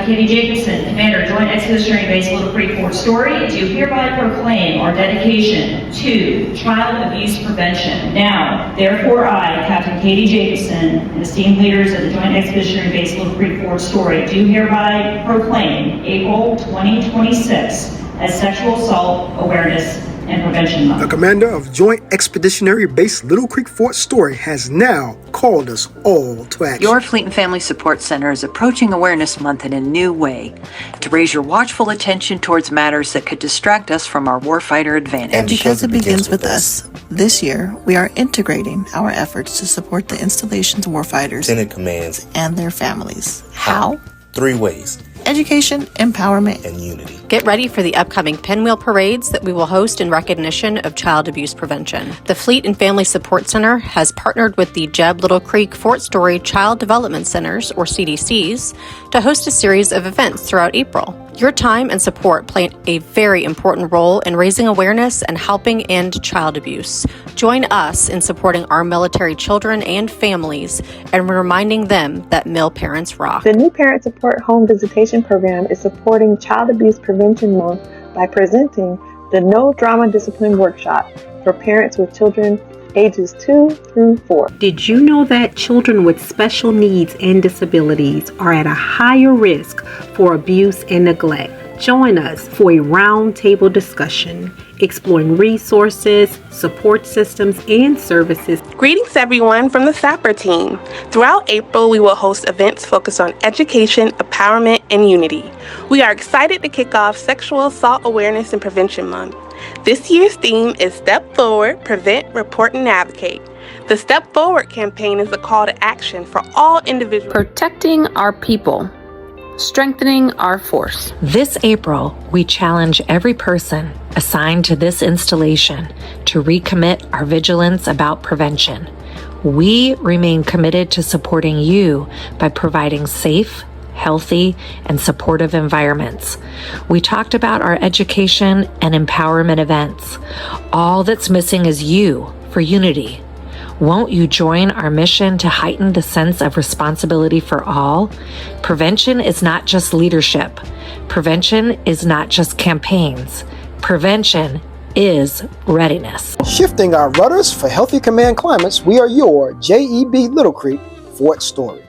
Captain Katie Jacobson, Commander, Joint Expeditionary Base Little Creek, Fort Story, do hereby proclaim our dedication to child abuse prevention. Now, therefore, I, Captain Katie Jacobson, and esteemed leaders of the Joint Expeditionary Base Little Creek, Fort Story, do hereby proclaim April 2026 as Sexual Assault Awareness and Prevention Month. The commander of Joint Expeditionary Base Little Creek Fort Story has now called us all to action. Your Fleet and Family Support Center is approaching Awareness Month in a new way to raise your watchful attention towards matters that could distract us from our Warfighter Advantage. And because it begins with us, this year we are integrating our efforts to support the installation's warfighters, Lieutenant Commands, and their families. How? 3 ways. Education, empowerment, And unity. Get ready for the upcoming pinwheel parades that we will host in recognition of child abuse prevention. The Fleet and Family Support Center has partnered with the Jeb Little Creek Fort Story Child Development Centers, or CDCs, to host a series of events throughout April. Your time and support play a very important role in raising awareness and helping end child abuse. Join us in supporting our military children and families and reminding them that mil parents rock. The New Parent Support Home Visitation Program is supporting Child Abuse Prevention Month by presenting the No Drama Discipline Workshop for parents with children ages 2 through 4. Did you know that children with special needs and disabilities are at a higher risk for abuse and neglect? Join us for a roundtable discussion exploring resources, support systems, and services. Greetings everyone from the SAAPR team. Throughout April, we will host events focused on education, empowerment, and unity. We are excited to kick off Sexual Assault Awareness and Prevention Month. This year's theme is Step Forward, Prevent, Report, and Advocate. The Step Forward campaign is a call to action for all individuals. Protecting our people, strengthening our force. This April, we challenge every person assigned to this installation to recommit our vigilance about prevention. We remain committed to supporting you by providing safe, healthy, and supportive environments. We talked about our education and empowerment events. All that's missing is you for unity. Won't you join our mission to heighten the sense of responsibility for all? Prevention is not just leadership. Prevention is not just campaigns. Prevention is readiness. Shifting our rudders for healthy command climates, we are your JEB Little Creek Fort Story.